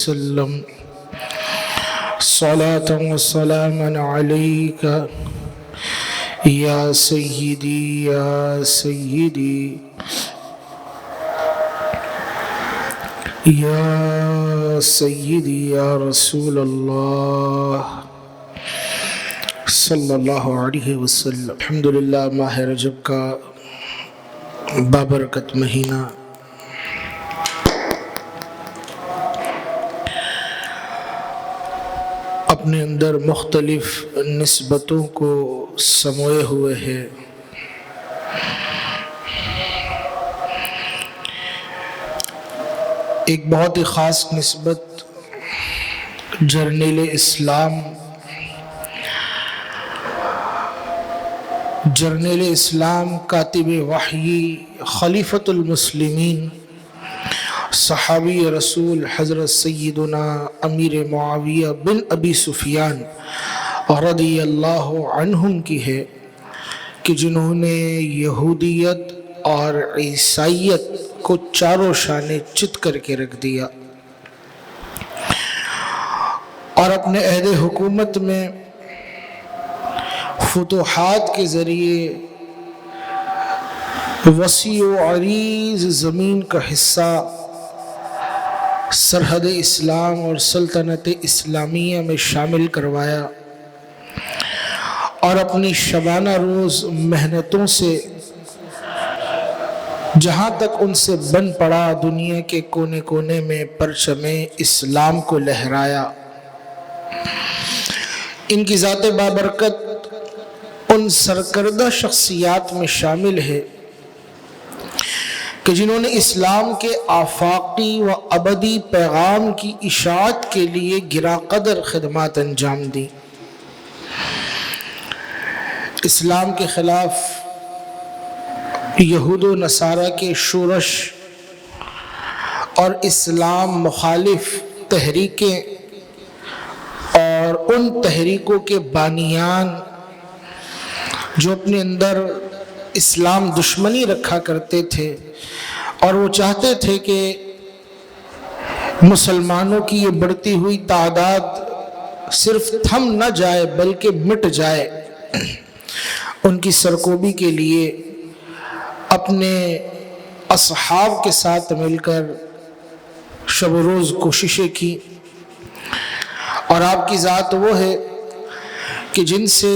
وسلم صلاة وسلاما عليك یا سیدی یا سیدی یا سیدی یا رسول اللہ صلی اللہ علیہ وسلم۔ الحمدللہ، ماہ رجب کا بابرکت مہینہ اپنے اندر مختلف نسبتوں کو سموئے ہوئے ہے۔ ایک بہت ہی خاص نسبت جرنیل اسلام کاتب وحی خلیفۃ المسلمین صحابی رسول حضرت سیدنا امیر معاویہ بن ابی سفیان رضی اللہ عنہم کی ہے کہ جنہوں نے یہودیت اور عیسائیت کو چاروں شانے چت کر کے رکھ دیا اور اپنے عہد حکومت میں فتوحات کے ذریعے وسیع و عریض زمین کا حصہ سرحد اسلام اور سلطنت اسلامیہ میں شامل کروایا اور اپنی شبانہ روز محنتوں سے جہاں تک ان سے بن پڑا دنیا کے کونے کونے میں پرچم اسلام کو لہرایا۔ ان کی ذات بابرکت ان سرکردہ شخصیات میں شامل ہے کہ جنہوں نے اسلام کے آفاقی و ابدی پیغام کی اشاعت کے لیے گراں قدر خدمات انجام دی۔ اسلام کے خلاف یہود و نصارہ کے شورش اور اسلام مخالف تحریکیں اور ان تحریکوں کے بانیان جو اپنے اندر اسلام دشمنی رکھا کرتے تھے اور وہ چاہتے تھے کہ مسلمانوں کی یہ بڑھتی ہوئی تعداد صرف تھم نہ جائے بلکہ مٹ جائے، ان کی سرکوبی کے لیے اپنے اصحاب کے ساتھ مل کر شب و روز کوششیں کی۔ اور آپ کی ذات وہ ہے کہ جن سے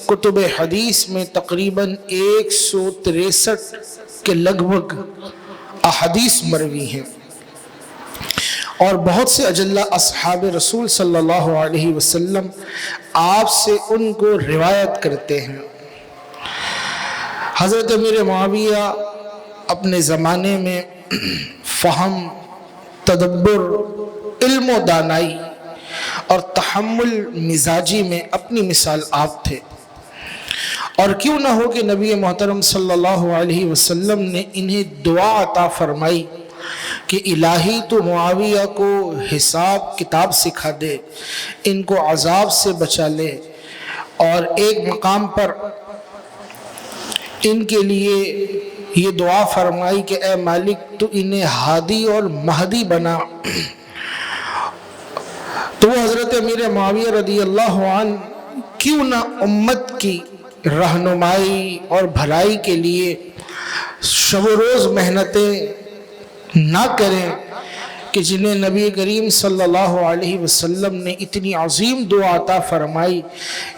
کتب حدیث میں تقریباً 163 کے لگ بھگ احادیث مروی ہیں اور بہت سے اجلہ اصحاب رسول صلی اللہ علیہ وسلم آپ سے ان کو روایت کرتے ہیں۔ حضرت امیر معاویہ اپنے زمانے میں فہم، تدبر، علم و دانائی اور تحمل مزاجی میں اپنی مثال آپ تھے، اور کیوں نہ ہو کہ نبی محترم صلی اللہ علیہ وسلم نے انہیں دعا عطا فرمائی کہ الہی تو معاویہ کو حساب کتاب سکھا دے، ان کو عذاب سے بچا لے، اور ایک مقام پر ان کے لیے یہ دعا فرمائی کہ اے مالک تو انہیں ہادی اور مہدی بنا۔ تو وہ حضرت امیر معاویہ رضی اللہ عنہ کیوں نہ امت کی رہنمائی اور بھلائی کے لیے شب و روز محنتیں نہ کریں کہ جنہیں نبی کریم صلی اللہ علیہ وسلم نے اتنی عظیم دعا عطا فرمائی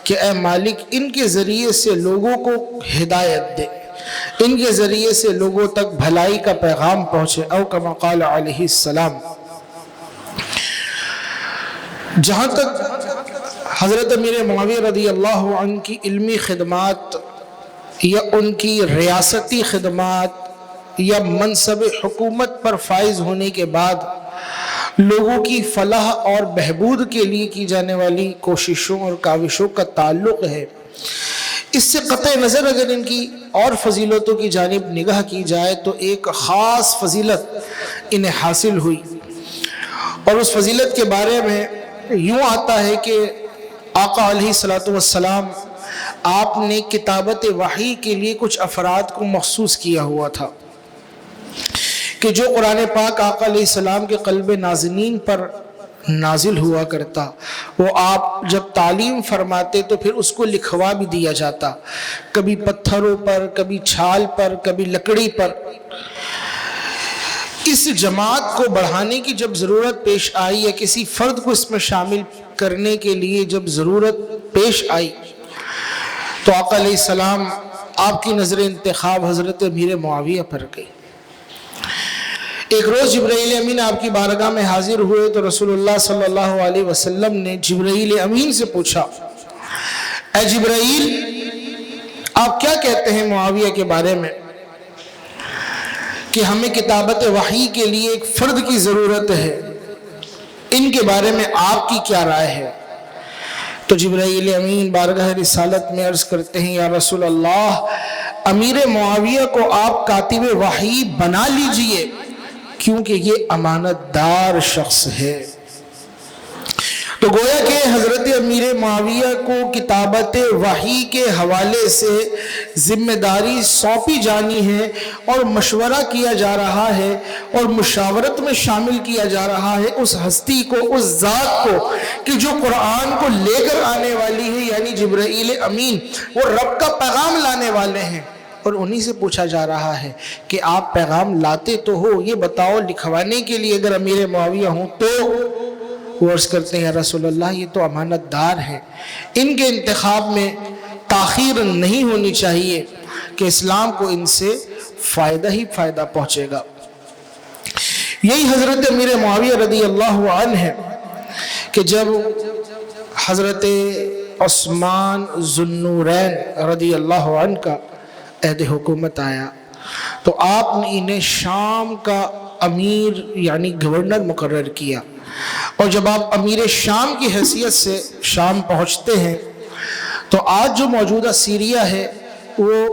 کہ اے مالک ان کے ذریعے سے لوگوں کو ہدایت دے، ان کے ذریعے سے لوگوں تک بھلائی کا پیغام پہنچے، او کما قال علیہ السلام۔ جہاں تک حضرت امیر معاویہ رضی اللہ عنہ کی علمی خدمات یا ان کی ریاستی خدمات یا منصب حکومت پر فائز ہونے کے بعد لوگوں کی فلاح اور بہبود کے لیے کی جانے والی کوششوں اور کاوشوں کا تعلق ہے، اس سے قطع نظر اگر ان کی اور فضیلتوں کی جانب نگاہ کی جائے تو ایک خاص فضیلت انہیں حاصل ہوئی، اور اس فضیلت کے بارے میں یوں آتا ہے کہ آقا علیہ السلام آپ نے کتابت وحی کے لیے کچھ افراد کو مخصوص کیا ہوا تھا کہ جو قرآن پاک آقا علیہ السلام کے قلب نازنین پر نازل ہوا کرتا، وہ آپ جب تعلیم فرماتے تو پھر اس کو لکھوا بھی دیا جاتا، کبھی پتھروں پر، کبھی چھال پر، کبھی لکڑی پر۔ اس جماعت کو بڑھانے کی جب ضرورت پیش آئی یا کسی فرد کو اس میں شامل کرنے کے لیے جب ضرورت پیش آئی تو آقا علیہ السلام آپ کی نظر انتخاب حضرت امیر معاویہ پر گئی۔ ایک روز جبرائیل امین آپ کی بارگاہ میں حاضر ہوئے تو رسول اللہ صلی اللہ علیہ وسلم نے جبرائیل امین سے پوچھا، اے جبرائیل، آپ کیا کہتے ہیں معاویہ کے بارے میں کہ ہمیں کتابت وحی کے لیے ایک فرد کی ضرورت ہے، ان کے بارے میں آپ کی کیا رائے ہے؟ تو جبرائیل امین بارگاہ رسالت میں عرض کرتے ہیں، یا رسول اللہ، امیر معاویہ کو آپ کاتب وحی بنا لیجئے کیونکہ یہ امانت دار شخص ہے۔ تو گویا کہ حضرت امیر معاویہ کو کتابت وحی کے حوالے سے ذمہ داری سونپی جانی ہے اور مشورہ کیا جا رہا ہے اور مشاورت میں شامل کیا جا رہا ہے اس ہستی کو، اس ذات کو کہ جو قرآن کو لے کر آنے والی ہے، یعنی جبرائیل امین، وہ رب کا پیغام لانے والے ہیں، اور انہی سے پوچھا جا رہا ہے کہ آپ پیغام لاتے تو ہو، یہ بتاؤ لکھوانے کے لیے اگر امیر معاویہ ہوں تو؟ وہ عرض کرتے ہیں، یا رسول اللہ، یہ تو امانت دار ہیں، ان کے انتخاب میں تاخیر نہیں ہونی چاہیے کہ اسلام کو ان سے فائدہ ہی فائدہ پہنچے گا۔ یہی حضرت امیر معاویہ رضی اللہ عنہ ہے کہ جب حضرت عثمان ذو النورین رضی اللہ عنہ کا عہد حکومت آیا تو آپ نے انہیں شام کا امیر یعنی گورنر مقرر کیا، اور جب آپ امیر شام کی حیثیت سے شام پہنچتے ہیں تو آج جو موجودہ سیریا ہے وہ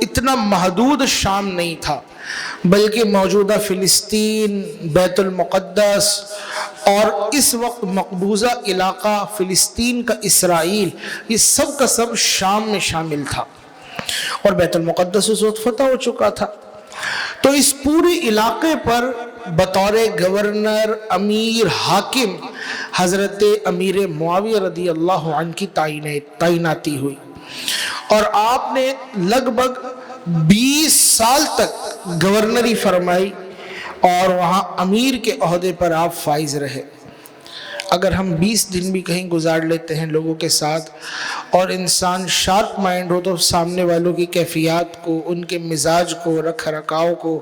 اتنا محدود شام نہیں تھا، بلکہ موجودہ فلسطین، بیت المقدس اور اس وقت مقبوضہ علاقہ فلسطین کا اسرائیل، یہ سب کا سب شام میں شامل تھا، اور بیت المقدس اس وقت فتح ہو چکا تھا۔ تو اس پورے علاقے پر بطور گورنر، امیر، حاکم حضرت امیر معاویہ رضی اللہ عنہ کی تعیناتی ہوئی، اور آپ نے لگ بھگ 20 سال تک گورنری فرمائی اور وہاں امیر کے عہدے پر آپ فائز رہے۔ اگر ہم 20 دن بھی کہیں گزار لیتے ہیں لوگوں کے ساتھ اور انسان شارپ مائنڈ ہو تو سامنے والوں کی کیفیات کو، ان کے مزاج کو، رکھ رکھاؤ کو،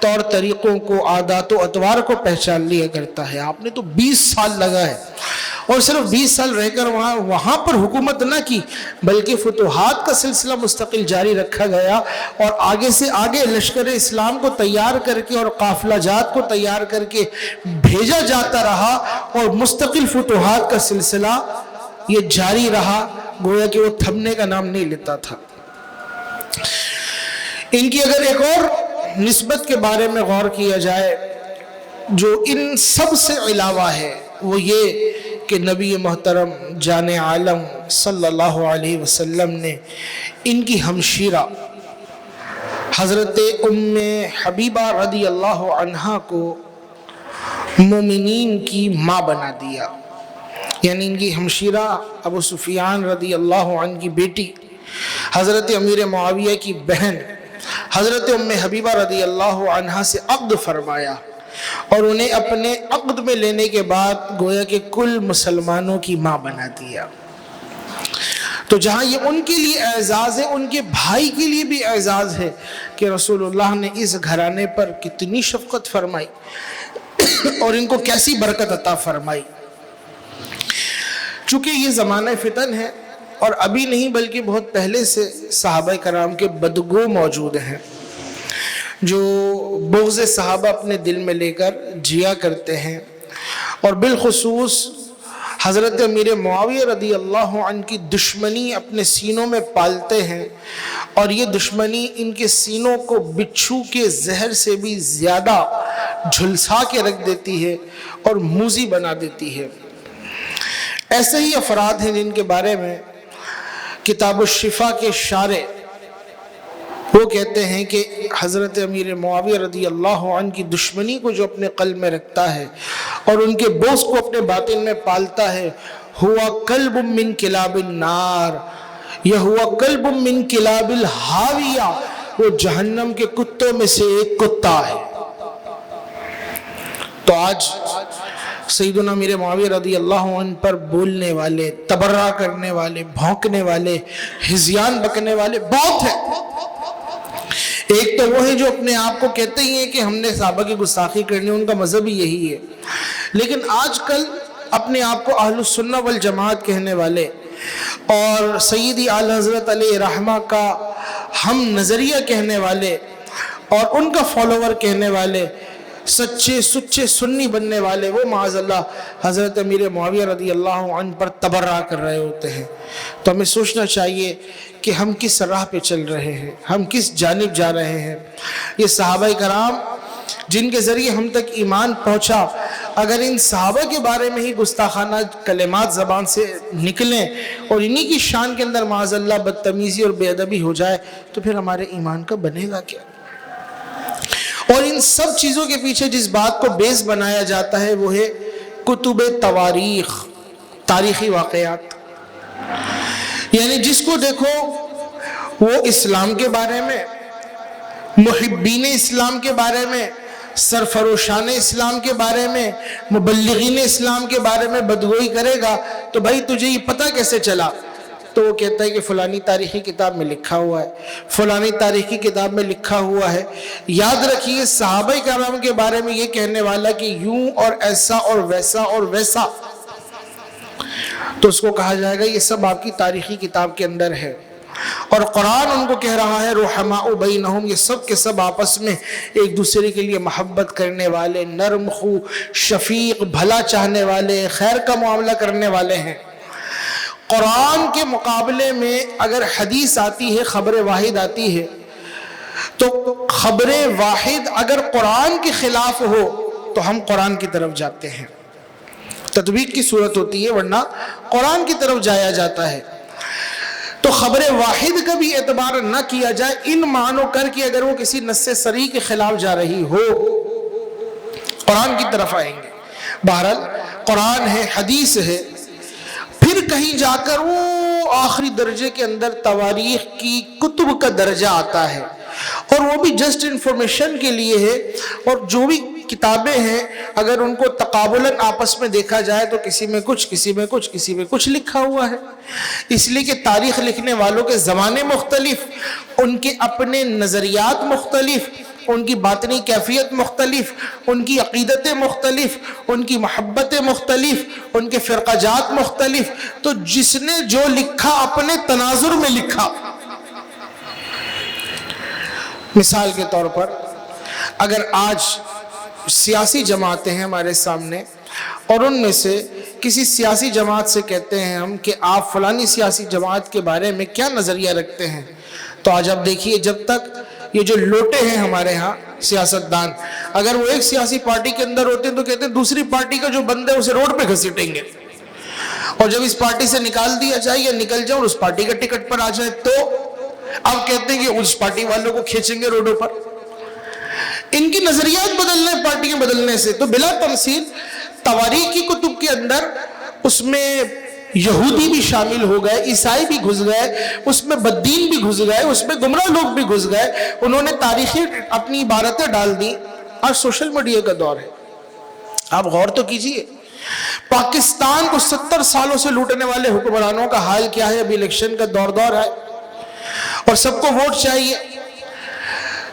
طور طریقوں کو، عادات و اطوار کو پہچان لیا کرتا ہے۔ آپ نے تو 20 سال لگا ہے، اور صرف 20 سال رہ کر وہاں پر حکومت نہ کی، بلکہ فتوحات کا سلسلہ مستقل جاری رکھا گیا، اور آگے سے آگے لشکر اسلام کو تیار کر کے اور قافلہ جات کو تیار کر کے بھیجا جاتا رہا، اور مستقل فتوحات کا سلسلہ یہ جاری رہا، گویا کہ وہ تھمنے کا نام نہیں لیتا تھا۔ ان کی اگر ایک اور نسبت کے بارے میں غور کیا جائے جو ان سب سے علاوہ ہے، وہ یہ کہ نبی محترم جان عالم صلی اللہ علیہ وسلم نے ان کی ہمشیرہ حضرت ام حبیبہ رضی اللہ عنہا کو مومنین کی ماں بنا دیا، یعنی ان کی ہمشیرہ ابو سفیان رضی اللہ عنہ کی بیٹی، حضرت امیر معاویہ کی بہن حضرت ام حبیبہ رضی اللہ عنہا سے عقد فرمایا، اور انہیں اپنے عقد میں لینے کے بعد گویا کہ کل مسلمانوں کی ماں بنا دیا۔ تو جہاں یہ ان کے لیے اعزاز ہے، ان کے بھائی کے لیے بھی اعزاز ہے کہ رسول اللہ نے اس گھرانے پر کتنی شفقت فرمائی اور ان کو کیسی برکت عطا فرمائی۔ چونکہ یہ زمانہ فتن ہے، اور ابھی نہیں بلکہ بہت پہلے سے صحابہ کرام کے بدگو موجود ہیں جو بغض صحابہ اپنے دل میں لے کر جیا کرتے ہیں، اور بالخصوص حضرت امیر معاویہ رضی اللہ عنہ کی دشمنی اپنے سینوں میں پالتے ہیں، اور یہ دشمنی ان کے سینوں کو بچھو کے زہر سے بھی زیادہ جھلسا کے رکھ دیتی ہے اور موذی بنا دیتی ہے۔ ایسے ہی افراد ہیں جن کے بارے میں کتاب الشفا کے شارح وہ کہتے ہیں کہ حضرت امیر معاویہ رضی اللہ عنہ کی دشمنی کو جو اپنے قلب میں رکھتا ہے اور ان کے بوس کو اپنے باطن میں پالتا ہے، ہوا کلب من کلاب النار یا ہوا کلب من کلاب الحاویہ، وہ جہنم کے کتوں میں سے ایک کتا ہے۔ تو آج سیدنا امیر معاویہ رضی اللہ عنہ پر بولنے والے، تبرہ کرنے والے، بھونکنے والے، ہذیان بکنے والے بہت ہیں۔ ایک تو وہ ہے جو اپنے آپ کو کہتے ہی ہیں کہ ہم نے صحابہ کی گستاخی کرنی، ان کا مذہب ہی یہی ہے، لیکن آج کل اپنے آپ کو اہل السنہ والجماعت کہنے والے اور سیدی اعلی حضرت علیہ رحمہ کا ہم نظریہ کہنے والے اور ان کا فالوور کہنے والے، سچے سچے سنی بننے والے، وہ معاذ اللہ حضرت امیر معاویہ رضی اللہ عنہ پر تبرہ کر رہے ہوتے ہیں۔ تو ہمیں سوچنا چاہیے کہ ہم کس راہ پہ چل رہے ہیں، ہم کس جانب جا رہے ہیں۔ یہ صحابہ کرام جن کے ذریعے ہم تک ایمان پہنچا، اگر ان صحابہ کے بارے میں ہی گستاخانہ کلمات زبان سے نکلیں اور انہی کی شان کے اندر معاذ اللہ بدتمیزی اور بے ادبی ہو جائے تو پھر ہمارے ایمان کا بنے گا کیا؟ اور ان سب چیزوں کے پیچھے جس بات کو بیس بنایا جاتا ہے وہ ہے کتب تواریخ، تاریخی واقعات۔ یعنی جس کو دیکھو وہ اسلام کے بارے میں، محبین اسلام کے بارے میں، سرفروشان اسلام کے بارے میں، مبلغین اسلام کے بارے میں بدگوئی کرے گا تو بھائی تجھے یہ پتہ کیسے چلا؟ تو وہ کہتا ہے کہ فلانی تاریخی کتاب میں لکھا ہوا ہے، فلانی تاریخی کتاب میں لکھا ہوا ہے۔ یاد رکھیے صحابہ کرام کے بارے میں یہ کہنے والا کہ یوں اور ایسا اور ویسا اور ویسا، تو اس کو کہا جائے گا یہ سب آپ کی تاریخی کتاب کے اندر ہے۔ اور قرآن ان کو کہہ رہا ہے رحماء بینہم، یہ سب کے سب آپس میں ایک دوسرے کے لیے محبت کرنے والے، نرم خو، شفیق، بھلا چاہنے والے، خیر کا معاملہ کرنے والے ہیں۔ قرآن کے مقابلے میں اگر حدیث آتی ہے، خبر واحد آتی ہے، تو خبر واحد اگر قرآن کے خلاف ہو تو ہم قرآن کی طرف جاتے ہیں، تطبیق کی صورت ہوتی ہے، ورنہ قرآن کی طرف جایا جاتا ہے۔ تو خبر واحد کا بھی اعتبار نہ کیا جائے ان معنوں کر کے اگر وہ کسی نص صریح کے خلاف جا رہی ہو، قرآن کی طرف آئیں گے۔ بہرحال قرآن ہے، حدیث ہے، پھر کہیں جا کر وہ آخری درجے کے اندر تواریخ کی کتب کا درجہ آتا ہے، اور وہ بھی جسٹ انفارمیشن کے لیے ہے۔ اور جو بھی کتابیں ہیں اگر ان کو تقابلاً آپس میں دیکھا جائے تو کسی میں کچھ، کسی میں کچھ، کسی میں کچھ لکھا ہوا ہے، اس لیے کہ تاریخ لکھنے والوں کے زمانے مختلف، ان کے اپنے نظریات مختلف، ان کی باطنی کیفیت مختلف، ان کی عقیدتیں مختلف، ان کی محبتیں مختلف، ان کے فرقہ جات مختلف، تو جس نے جو لکھا اپنے تناظر میں لکھا۔ مثال کے طور پر اگر آج سیاسی جماعتیں ہیں ہمارے سامنے اور ان میں سے کسی سیاسی جماعت سے کہتے ہیں ہم کہ آپ فلانی سیاسی جماعت کے بارے میں کیا نظریہ رکھتے ہیں، تو آج آپ دیکھیے جب تک یہ جو لوٹے ہیں ہمارے ہاں سیاستدان، اگر وہ ایک سیاسی پارٹی کے اندر ہوتے ہیں تو کہتے ہیں دوسری پارٹی کا جو بندہ ہے اسے روڈ پہ گھسیٹیں گے، اور جب اس پارٹی سے نکال دیا جائے یا نکل جائے اور اس پارٹی کا ٹکٹ پر آ جائے تو اب کہتے ہیں کہ اس پارٹی والوں کو کھینچیں گے روڈوں پر۔ ان کی نظریات بدلنے، پارٹیاں بدلنے سے، تو بلا تمثیل تواریخ کی کتب کے اندر اس میں یہودی بھی شامل ہو گئے، عیسائی بھی گھس گئے، اس میں بددین بھی گھس گئے، اس میں گمراہ لوگ بھی گھس گئے، انہوں نے تاریخی اپنی عبارتیں ڈال دی۔ آج سوشل میڈیا کا دور ہے، آپ غور تو کیجئے پاکستان کو 70 سالوں سے لوٹنے والے حکمرانوں کا حال کیا ہے۔ ابھی الیکشن کا دور ہے اور سب کو ووٹ چاہیے،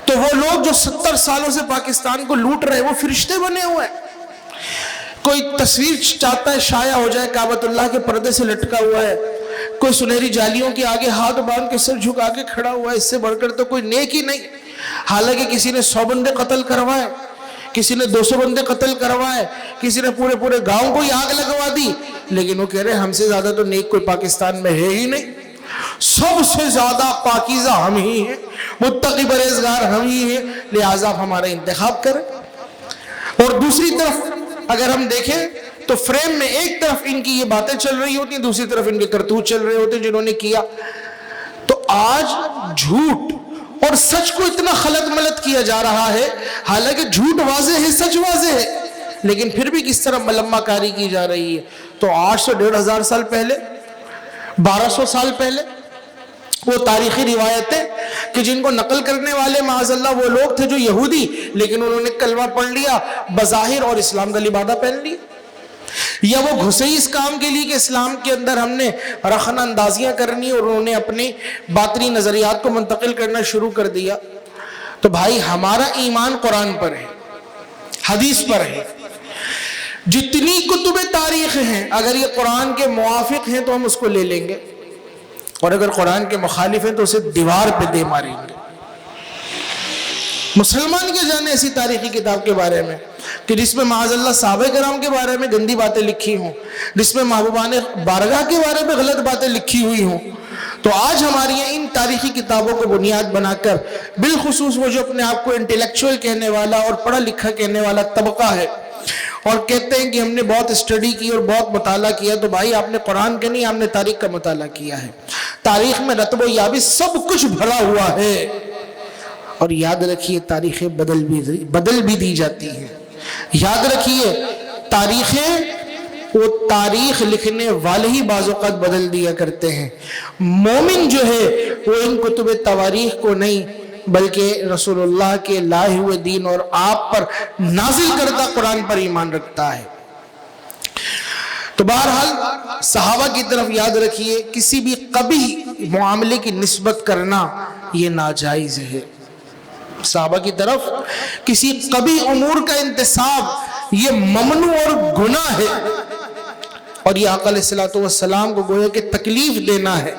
تو وہ لوگ جو 70 سالوں سے پاکستان کو لوٹ رہے ہیں وہ فرشتے بنے ہوئے ہیں۔ کوئی تصویر چاہتا ہے شائع ہو جائے، کعبۃ اللہ کے پردے سے لٹکا ہوا ہے، کوئی سنہری جالیوں کے آگے ہاتھ باندھ کے سر جھکا کے کھڑا ہوا ہے، اس سے بڑھ کر تو کوئی نیک ہی نہیں۔ حالانکہ کسی نے 100 بندے قتل کروائے، کسی نے 200 بندے قتل کروائے، کسی نے پورے گاؤں کو آگ لگوا دی، لیکن وہ کہہ رہے ہیں ہم سے زیادہ تو نیک کوئی پاکستان میں ہے ہی نہیں، سب سے زیادہ پاکیزہ ہم ہی ہیں، متقی پرہیزگار ہم ہی ہیں، لہٰذا ہمارا انتخاب کریں۔ اور دوسری طرف اگر ہم دیکھیں تو فریم میں ایک طرف ان کی یہ باتیں چل رہی ہوتی ہیں، دوسری طرف ان کے کرتوت چل رہے ہوتے ہیں جنہوں نے کیا۔ تو آج جھوٹ اور سچ کو اتنا خلط ملط کیا جا رہا ہے، حالانکہ جھوٹ واضح ہے، سچ واضح ہے، لیکن پھر بھی کس طرح ملمہ کاری کی جا رہی ہے. تو 800-1500 سال پہلے، 1200 سال پہلے وہ تاریخی روایتیں کہ جن کو نقل کرنے والے معاذ اللہ وہ لوگ تھے جو یہودی، لیکن انہوں نے کلمہ پڑھ لیا بظاہر اور اسلام کا لبادہ پہن لیا، یا وہ گھسے اس کام کے لیے کہ اسلام کے اندر ہم نے رخن اندازیاں کرنی اور انہوں نے اپنے باطنی نظریات کو منتقل کرنا شروع کر دیا. تو بھائی ہمارا ایمان قرآن پر ہے، حدیث پر ہے. جتنی کتب تاریخ ہیں اگر یہ قرآن کے موافق ہیں تو ہم اس کو لے لیں گے، اور اگر قرآن کے مخالف ہیں تو اسے دیوار پہ دے ماریں گے. مسلمان کیا جانے ایسی تاریخی کتاب کے بارے میں کہ جس میں معاذ اللہ صحابہ کرام کے بارے میں گندی باتیں لکھی ہوں، جس میں محبوبان بارگاہ کے بارے میں غلط باتیں لکھی ہوئی ہوں. تو آج ہماری ان تاریخی کتابوں کو بنیاد بنا کر بالخصوص وہ جو اپنے آپ کو انٹیلیکچوئل کہنے والا اور پڑھا لکھا کہنے والا طبقہ ہے اور کہتے ہیں کہ ہم نے بہت اسٹڈی کی اور بہت مطالعہ کیا، تو بھائی آپ نے قرآن کا نہیں، آپ نے تاریخ کا مطالعہ کیا ہے. تاریخ میں رتب و یابس سب کچھ بھرا ہوا ہے، اور یاد رکھیے تاریخیں بدل بھی دی جاتی ہیں. یاد رکھیے تاریخیں وہ تاریخ لکھنے والے ہی بعض اوقات بدل دیا کرتے ہیں. مومن جو ہے وہ ان کتب تواریخ کو نہیں بلکہ رسول اللہ کے لائے ہوئے دین اور آپ پر نازل کردہ قرآن پر ایمان رکھتا ہے. تو بہرحال صحابہ کی طرف یاد رکھیے کسی بھی قبیح معاملے کی نسبت کرنا یہ ناجائز ہے. صحابہ کی طرف کسی قبیح امور کا انتساب یہ ممنوع اور گناہ ہے، اور یہ آقا علیہ السلام کو گویا کہ تکلیف دینا ہے.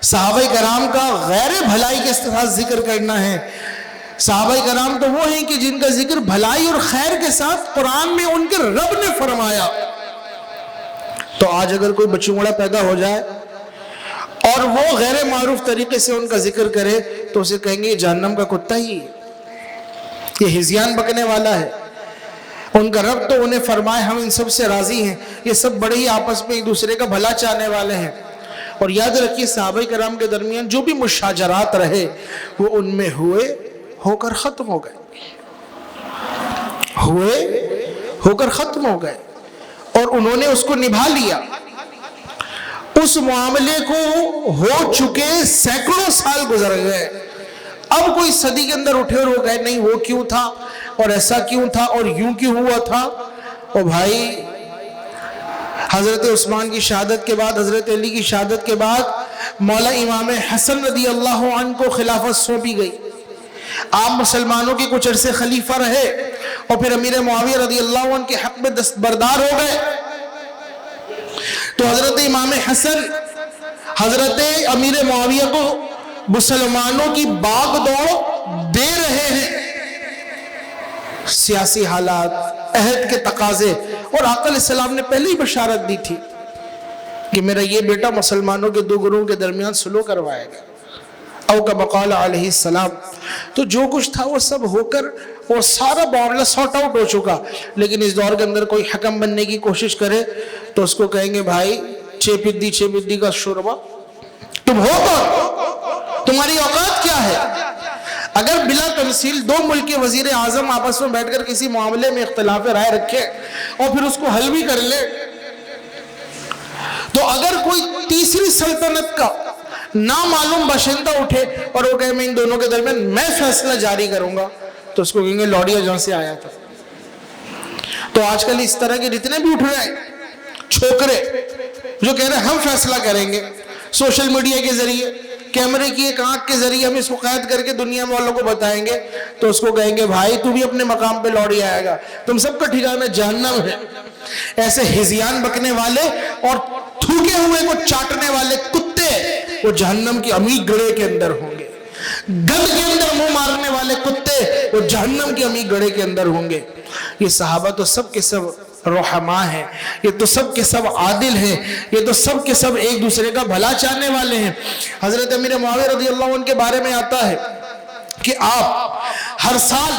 صحابہ کرام کا غیر بھلائی کے ساتھ ذکر کرنا ہے. صحابہ کرام تو وہ ہیں کہ جن کا ذکر بھلائی اور خیر کے ساتھ قرآن میں ان کے رب نے فرمایا. تو آج اگر کوئی بچونگڑا پیدا ہو جائے اور وہ غیر معروف طریقے سے ان کا ذکر کرے تو اسے کہیں گے یہ جہنم کا کتا ہی، یہ ہزیان بکنے والا ہے. ان کا رب تو انہیں فرمائے ہم ان سب سے راضی ہیں، یہ سب بڑے ہی آپس میں ایک دوسرے کا بھلا چاہنے والے ہیں. اور یاد رکھیے صحابہ کرام کے درمیان جو بھی مشاجرات رہے وہ ان میں ہو کر ختم ہو گئے اور انہوں نے اس کو نبھا لیا. اس معاملے کو ہو چکے سینکڑوں سال گزر گئے. اب کوئی صدی کے اندر اٹھے اور وہ کہے نہیں وہ کیوں تھا اور ایسا کیوں تھا اور یوں کیوں ہوا تھا. اور بھائی حضرت عثمان کی شہادت کے بعد، حضرت علی کی شہادت کے بعد مولا امام حسن رضی اللہ عنہ کو خلافت سونپی گئی. آپ مسلمانوں کے کچھ عرصے خلیفہ رہے اور پھر امیر معاویہ رضی اللہ عنہ کے حق میں دستبردار ہو گئے. تو حضرت امام حسن حضرت امیر معاویہ کو مسلمانوں کی باغ دوڑ دے رہے ہیں. سیاسی حالات، عہد کے تقاضے، اور آقا علیہ السلام نے پہلے ہی بشارت دی تھی کہ میرا یہ بیٹا مسلمانوں کے دو گروہوں کے درمیان صلح کروائے گا، او کما قال علیہ السلام. تو جو کچھ تھا وہ سب ہو کر وہ سارا معاملہ سارٹ آؤٹ ہو چکا. لیکن اس دور کے اندر کوئی حکم بننے کی کوشش کرے تو اس کو کہیں گے بھائی چھ پدی کا شوربہ، تم ہو کون، تمہاری اوقات کیا ہے. اگر بلا تمثیل دو ملک کے وزیر اعظم آپس میں بیٹھ کر کسی معاملے میں اختلاف رائے رکھے اور پھر اس کو حل بھی کر لے، تو اگر کوئی تیسری سلطنت کا نامعلوم باشندہ اٹھے اور وہ کہے میں ان دونوں کے درمیان میں فیصلہ جاری کروں گا، تو اس کو کہیں گے لوڈیا جہاں سے آیا تھا. تو آج کل اس طرح کے جتنے بھی اٹھ رہے ہیں چھوکرے جو کہہ رہے ہیں ہم فیصلہ کریں گے، سوشل میڈیا کے ذریعے، کیمرے کی ایک آنکھ کے ذریعے ہم اس کو قید کر کے دنیا والوں کو بتائیں گے، تو اس کو کہیں گے بھائی تو بھی اپنے مقام پہ لوٹ آئے گا، تم سب کا ٹھکانہ جہنم ہے. ایسے ہزیان بکنے والے اور تھوکے ہوئے کو چاٹنے والے کتے وہ جہنم کی عمیق گڑھے کے اندر ہوں گے. گند کے اندر منہ مارنے والے کتے وہ جہنم کی عمیق گڑھے کے اندر ہوں گے. یہ صحابہ تو سب کے سب رحماء ہیں، یہ تو سب کے سب عادل ہیں، یہ تو سب کے سب ایک دوسرے کا بھلا چاہنے والے ہیں. حضرت امیر معاویہ رضی اللہ عنہ کے بارے میں آتا ہے کہ آپ ہر سال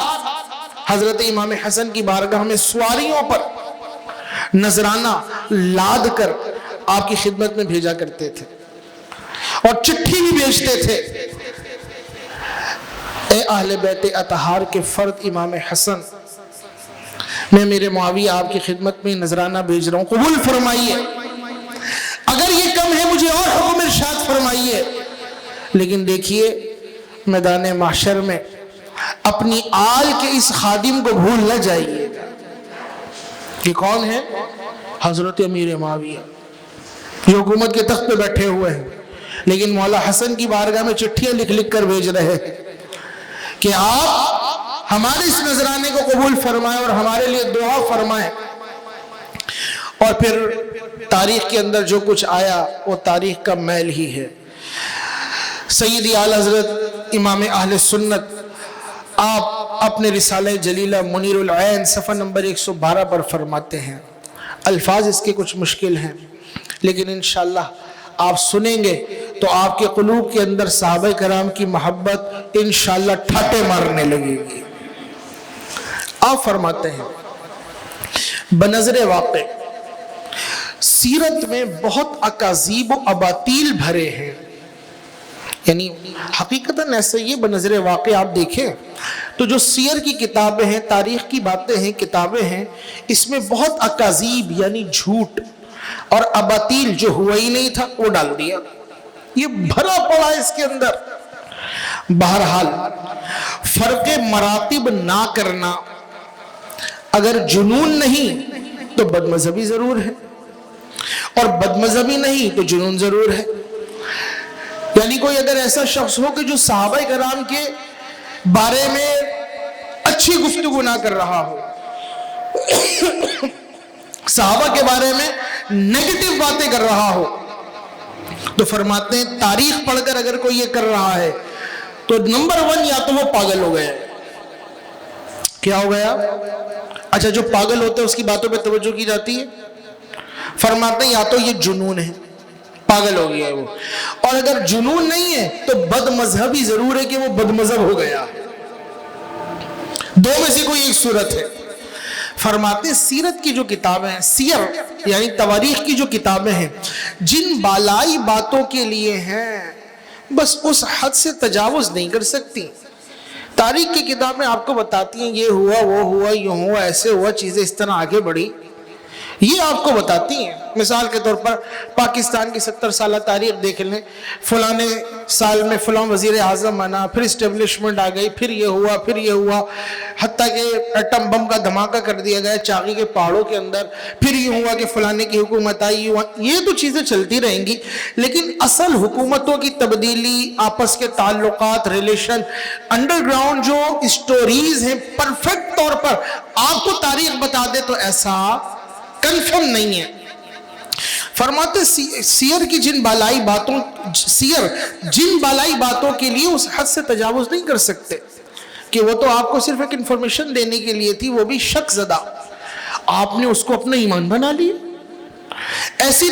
حضرت امام حسن کی بارگاہ میں سواریوں پر نذرانہ لاد کر آپ کی خدمت میں بھیجا کرتے تھے اور چٹھی بھی بھیجتے تھے. اے اہل بیت اطہار کے فرد امام حسن، میں میرے معاویہ آپ کی خدمت میں نذرانہ بھیج رہا ہوں، قبول فرمائیے، اگر یہ کم ہے مجھے اور حکم ارشاد فرمائیے۔ لیکن دیکھیے میدان محشر میں اپنی آل کے اس خادم کو بھول نہ جائیے گا۔ یہ کون ہے؟ حضرت امیر معاویہ، جو حکومت کے تخت پہ بیٹھے ہوئے ہیں، لیکن مولا حسن کی بارگاہ میں چٹھیاں لکھ لکھ کر بھیج رہے ہیں کہ آپ ہمارے اس نذرانے کو قبول فرمائیں اور ہمارے لیے دعا فرمائیں۔ اور پھر تاریخ کے اندر جو کچھ آیا وہ تاریخ کا میل ہی ہے۔ سیدی اعلی حضرت امام اہل سنت آپ اپنے رسالہ جلیلہ منیر العین صفحہ نمبر 112 پر فرماتے ہیں، الفاظ اس کے کچھ مشکل ہیں لیکن انشاءاللہ آپ سنیں گے تو آپ کے قلوب کے اندر صحابہ کرام کی محبت انشاءاللہ ٹھاٹے مارنے لگے گی۔ آپ فرماتے ہیں بنظر واقع سیرت میں بہت اکاذیب و اباطیل بھرے ہیں، یعنی حقیقتاً ایسا یہ بنظر واقع آپ دیکھیں تو جو سیر کی کتابیں ہیں، تاریخ کی باتیں ہیں، کتابیں ہیں، اس میں بہت اکاذیب یعنی جھوٹ اور اباطیل جو ہوا ہی نہیں تھا وہ ڈال دیا، یہ بھرا پڑا اس کے اندر۔ بہرحال فرق مراتب نہ کرنا، اگر جنون نہیں تو بد مذہبی ضرور ہے، اور بد مذہبی نہیں تو جنون ضرور ہے۔ یعنی کوئی اگر ایسا شخص ہو کہ جو صحابہ کرام کے بارے میں اچھی گفتگو نہ کر رہا ہو، صحابہ کے بارے میں نیگیٹو باتیں کر رہا ہو، تو فرماتے ہیں تاریخ پڑھ کر اگر کوئی یہ کر رہا ہے تو نمبر 1 یا تو وہ پاگل ہو گیا۔ کیا ہو گیا؟ اچھا، جو پاگل ہوتے ہیں اس کی باتوں پہ توجہ کی جاتی ہے، فرماتے ہیں یا تو یہ جنون ہے، پاگل ہو گیا ہے وہ، اور اگر جنون نہیں ہے تو بد مذہبی ضرور ہے کہ وہ بد مذہب ہو گیا، دو میں سے کوئی ایک صورت ہے۔ فرماتے ہیں سیرت کی جو کتابیں ہیں، سیر یعنی تواریخ کی جو کتابیں ہیں، جن بالائی باتوں کے لیے ہیں بس اس حد سے تجاوز نہیں کر سکتی۔ تاریخ کی کتابیں آپ کو بتاتی ہیں یہ ہوا، وہ ہوا، یوں ہوا، ایسے ہوا، چیزیں اس طرح آگے بڑھی، یہ آپ کو بتاتی ہیں۔ مثال کے طور پر پاکستان کی 70 سالہ تاریخ دیکھ لیں، فلانے سال میں فلاں وزیر اعظم بنا، پھر اسٹیبلشمنٹ آ گئی، پھر یہ ہوا، پھر یہ ہوا، حتیٰ کہ ایٹم بم کا دھماکہ کر دیا گیا چاغی کے پہاڑوں کے اندر، پھر یہ ہوا کہ فلانے کی حکومت آئی، یہ تو چیزیں چلتی رہیں گی، لیکن اصل حکومتوں کی تبدیلی، آپس کے تعلقات، ریلیشن، انڈر گراؤنڈ جو اسٹوریز ہیں پرفیکٹ طور پر آپ کو تاریخ بتا دے تو ایسا کنفرم نہیں ہے۔ فرماتے سیر کی جن بالائی باتوں کے لیے اس حد سے تجاوز نہیں کر سکتے کہ وہ تو آپ کو صرف ایک انفارمیشن دینے کے لیے تھی، وہ بھی شک زدہ، آپ نے اس کو اپنا ایمان بنا لیا۔ ایسی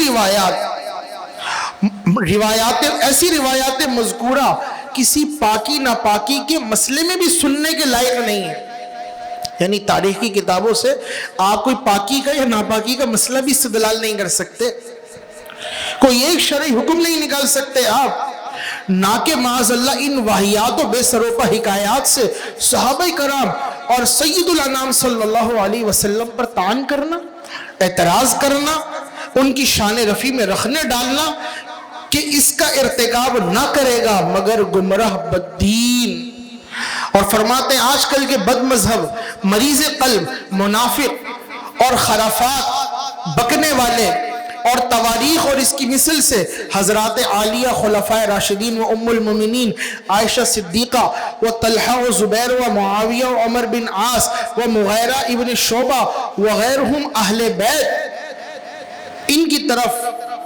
روایات مذکورہ کسی پاکی ناپاکی کے مسئلے میں بھی سننے کے لائق نہیں ہے۔ یعنی تاریخ کی کتابوں سے آپ کوئی پاکی کا یا ناپاکی کا مسئلہ بھی استدلال نہیں کر سکتے، کوئی ایک شرعی حکم نہیں نکال سکتے آپ، نہ کہ معاذ اللہ ان واہیات و بے سروپا حکایات سے صحابہ کرام اور سید الانام صلی اللہ علیہ وسلم پر طعن کرنا، اعتراض کرنا، ان کی شان رفیع میں رکھنے ڈالنا کہ اس کا ارتکاب نہ کرے گا مگر گمراہ بددین۔ اور فرماتے ہیں آج کل کے بد مذہب، مریض قلب، منافق اور خرافات بکنے والے اور تواریخ اور اس کی مثل سے حضرات عالیہ خلفائے راشدین و ام المومنین عائشہ صدیقہ و طلحہ و زبیر و معاویہ و عمر بن عاص و مغیرہ ابن شعبہ وغیرہم اہل بیت، ان کی طرف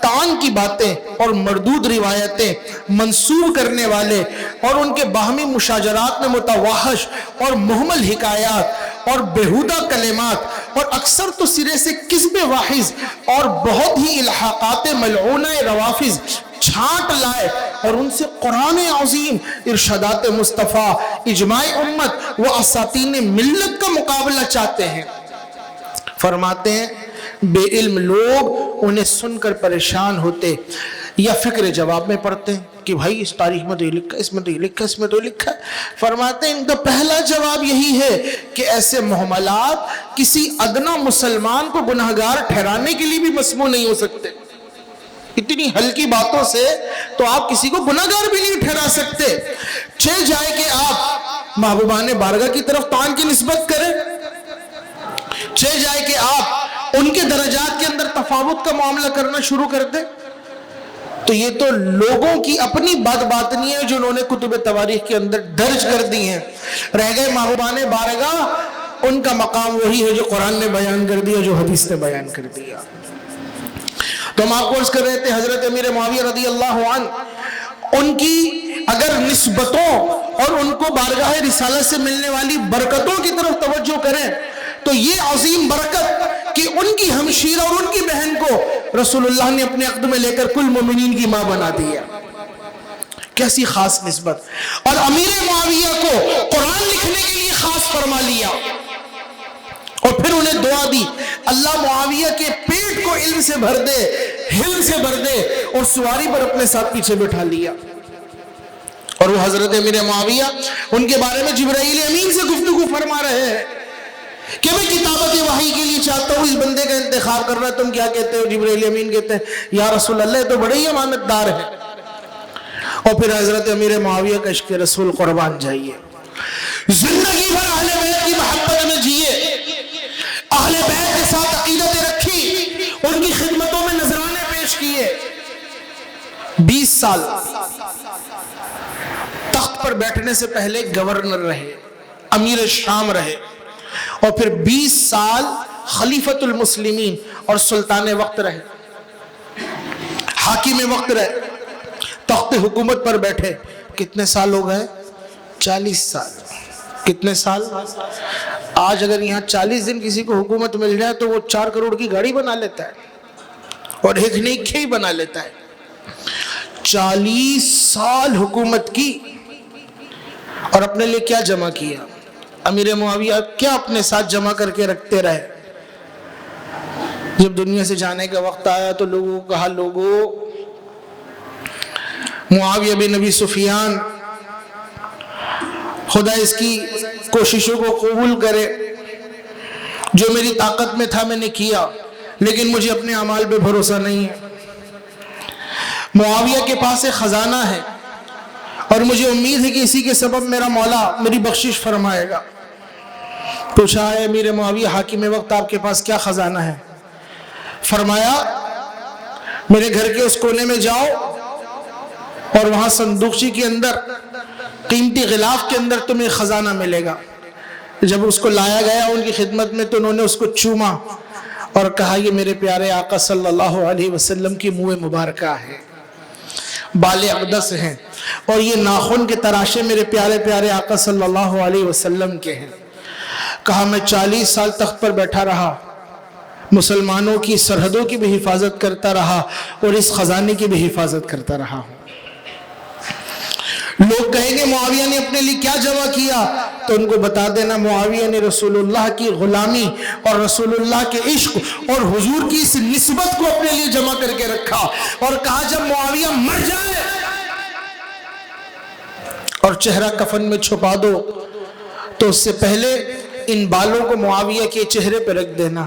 طعن کی باتیں اور مردود روایتیں منسوب کرنے والے اور ان کے باہمی مشاجرات میں متوحش اور محمل حکایات اور بیہودہ کلمات اور اکثر تو سرے سے کذب واحظ اور بہت ہی الحاقات ملعونہ روافظ چھانٹ لائے اور ان سے قرآن عظیم، ارشادات مصطفیٰ، اجماع امت و اساطین ملت کا مقابلہ چاہتے ہیں۔ فرماتے ہیں بے علم لوگ انہیں سن کر پریشان ہوتے، یا فکر جواب میں پڑھتے ہیں کہ بھائی اس تاریخ میں تو یہ لکھا، اس میں تو یہ لکھا، اس میں تو یہ لکھا. فرماتے ہیں ان کا پہلا جواب یہی ہے کہ ایسے محملات کسی ادنا مسلمان کو گناہگار ٹھہرانے کے لیے بھی مسموع نہیں ہو سکتے. اتنی ہلکی باتوں سے تو آپ کسی کو گناہگار بھی نہیں ٹھہرا سکتے. چھ جائے کہ آپ محبوبان بارگاہ کی طرف تعان کی نسبت کریں، چھ جائے کہ آپ ان کے درجات کے اندر تفاوت کا معاملہ کرنا شروع کر دیں، تو یہ تو لوگوں کی اپنی باطنی ہے جو انہوں نے کتب تواریخ کے اندر درج کر دی ہیں. رہ گئے محبوبان بارگاہ، ان کا مقام وہی ہے جو قرآن نے بیان کر دیا، جو حدیث نے بیان کر دیا. تو ہم آپ کو عرض کر رہے تھے حضرت امیر معاویہ رضی اللہ عنہ، ان کی اگر نسبتوں اور ان کو بارگاہ رسالت سے ملنے والی برکتوں کی طرف توجہ کریں تو یہ عظیم برکت کہ ان کی ہمشیرہ اور ان کی بہن کو رسول اللہ نے اپنے عقد میں لے کر کل مومنین کی ماں بنا دیا. کیسی خاص نسبت. اور امیر معاویہ کو قرآن لکھنے کے لیے خاص فرما لیا اور پھر انہیں دعا دی اللہ معاویہ کے پیٹ کو علم سے بھر دے، حلم سے بھر دے، اور سواری پر اپنے ساتھ پیچھے بٹھا لیا. اور وہ حضرت امیر معاویہ ان کے بارے میں جبرائیل امین سے گفتگو فرما رہے ہیں کہ میں کتابت وحی کے لیے چاہتا ہوں، اس بندے کا انتخاب کرنا، تم کیا کہتے ہو؟ جبرائیل امین کہتے ہیں یا رسول اللہ یہ تو بڑے ہی امانت دار ہے. اور پھر حضرت امیر معاویہ کا عشق رسول قربان جائیے، زندگی بھر اہل بیت کی محبت میں جیے، اہل بیت کے ساتھ عقیدت رکھی، ان کی خدمتوں میں نذرانے پیش کیے. 20 سال تخت پر بیٹھنے سے پہلے گورنر رہے، امیر شام رہے، اور پھر 20 سال خلیفۃ المسلمین اور سلطان وقت رہے، حاکم وقت رہے، تخت حکومت پر بیٹھے. کتنے سال ہو گئے؟ 40 سال. کتنے سال؟ آج اگر یہاں 40 دن کسی کو حکومت مل جائے تو وہ 4 کروڑ کی گاڑی بنا لیتا ہے اور ایک نیکی ہی بنا لیتا ہے. 40 سال حکومت کی اور اپنے لیے کیا جمع کیا؟ امیر معاویہ کیا اپنے ساتھ جمع کر کے رکھتے رہے؟ جب دنیا سے جانے کا وقت آیا تو لوگوں کو کہا لوگوں معاویہ بن ابی سفیان خدا اس کی کوششوں کو قبول کرے، جو میری طاقت میں تھا میں نے کیا، لیکن مجھے اپنے اعمال پہ بھروسہ نہیں ہے. معاویہ کے پاس ایک خزانہ ہے اور مجھے امید ہے کہ اسی کے سبب میرا مولا میری بخشش فرمائے گا. پوچھا ہے امیر معاویہ حاکم وقت آپ کے پاس کیا خزانہ ہے؟ فرمایا میرے گھر کے اس کونے میں جاؤ اور وہاں صندوقچی کے اندر قیمتی غلاف کے اندر تمہیں خزانہ ملے گا. جب اس کو لایا گیا ان کی خدمت میں تو انہوں نے اس کو چوما اور کہا یہ میرے پیارے آقا صلی اللہ علیہ وسلم کی منہ مبارکہ ہے، بال اقدس ہیں، اور یہ ناخن کے تراشے میرے پیارے پیارے آقا صلی اللہ علیہ وسلم کے ہیں. کہا میں 40 سال تخت پر بیٹھا رہا، مسلمانوں کی سرحدوں کی بھی حفاظت کرتا رہا اور اس خزانے کی بھی حفاظت کرتا رہا ہوں. لوگ کہیں گے معاویہ نے اپنے لیے کیا جمع کیا، تو ان کو بتا دینا معاویہ نے رسول اللہ کی غلامی اور رسول اللہ کے عشق اور حضور کی اس نسبت کو اپنے لیے جمع کر کے رکھا اور کہا جب معاویہ مر جائے اور چہرہ کفن میں چھپا دو تو اس سے پہلے ان بالوں کو معاویہ کے چہرے پہ رکھ دینا،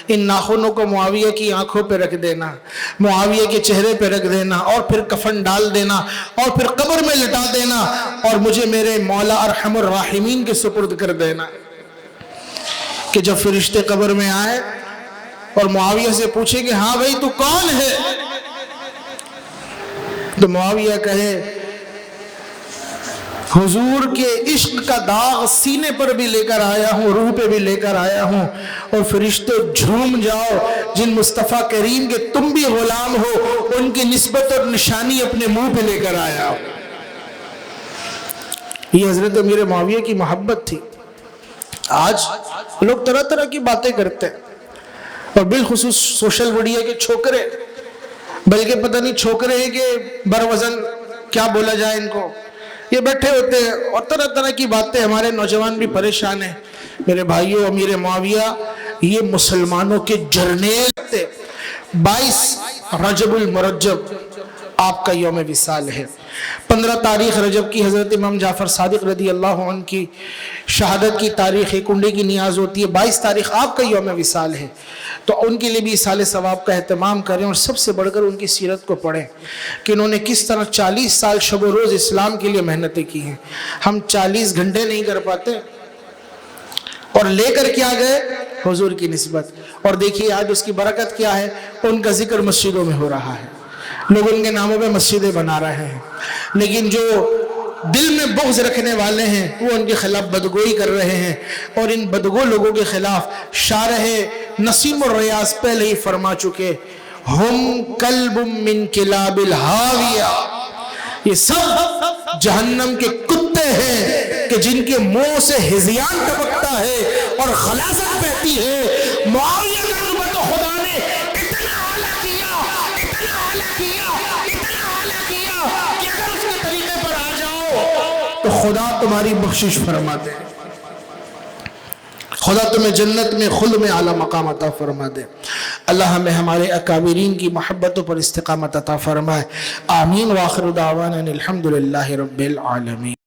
ان ناخنوں کو معاویہ کی آنکھوں پہ رکھ دینا، معاویہ کے چہرے پہ رکھ دینا، اور پھر کفن ڈال دینا اور پھر قبر میں لٹا دینا اور مجھے میرے مولا ارحم الراحمین کے سپرد کر دینا. کہ جب فرشتے قبر میں آئے اور معاویہ سے پوچھیں کہ ہاں بھائی تو کون ہے، تو معاویہ کہے حضور کے عشق کا داغ سینے پر بھی لے کر آیا ہوں، روح پہ بھی لے کر آیا ہوں، اور فرشتوں جھوم جاؤ جن مصطفیٰ کریم کے تم بھی غلام ہو ان کی نسبت اور نشانی اپنے منہ پہ لے کر آیا ہوں. یہ حضرت امیر معاویہ کی محبت تھی. آج لوگ طرح طرح کی باتیں کرتے ہیں اور بالخصوص سوشل میڈیا کے چھوکرے، بلکہ پتہ نہیں چھوکرے ہیں کہ بروزن کیا بولا جائے ان کو، یہ بیٹھے ہوتے ہیں اور طرح طرح کی باتیں. ہمارے نوجوان بھی پریشان ہیں. میرے بھائیوں امیر معاویہ یہ مسلمانوں کے جرنیل تھے. 22 رجب المرجب آپ کا یوم وصال ہے۔ 15 تاریخ رجب کی حضرت امام جعفر صادق رضی اللہ عنہ کی شہادت کی تاریخ ہے، کنڈے کی نیاز ہوتی ہے۔ 22 تاریخ آپ کا یوم وصال ہے، تو ان کے لیے بھی اصال ثواب کا اہتمام کریں، اور سب سے بڑھ کر ان کی سیرت کو پڑھیں کہ انہوں نے کس طرح 40 سال شب و روز اسلام کے لیے محنتیں کی ہیں۔ ہم 40 گھنٹے نہیں کر پاتے، اور لے کر کیا گئے؟ حضور کی نسبت۔ اور دیکھیے آج اس کی برکت کیا ہے، ان کا ذکر مسجدوں میں ہو رہا ہے، لوگ ان کے ناموں پہ مسجدیں بنا رہے ہیں، لیکن جو دل میں بغض رکھنے والے ہیں وہ ان کے خلاف بدگوئی کر رہے ہیں، اور ان بدگو لوگوں کے خلاف شارح نسیم الریاض پہلے ہی فرما چکے، ہم کلب من کلاب الہاویہ، یہ سب جہنم کے کتے ہیں کہ جن کے منہ سے ہذیان ٹپکتا ہے اور غلاظت بہتی ہے۔ معاویہ کا نبوت خدا نے اتنا اعلیٰ کیا، اتنا اعلیٰ کیا، اتنا اعلیٰ کیا کہ اگر اس کے طریقے پر آ جاؤ تو خدا تمہاری بخشش فرما دے، خدا تمہیں جنت میں خلد میں اعلیٰ مقام عطا فرما دے۔ اللہ ہمیں ہمارے اکابرین کی محبتوں پر استقامت عطا فرمائے۔ آمین۔ وآخر دعوانا الحمدللہ رب العالمین۔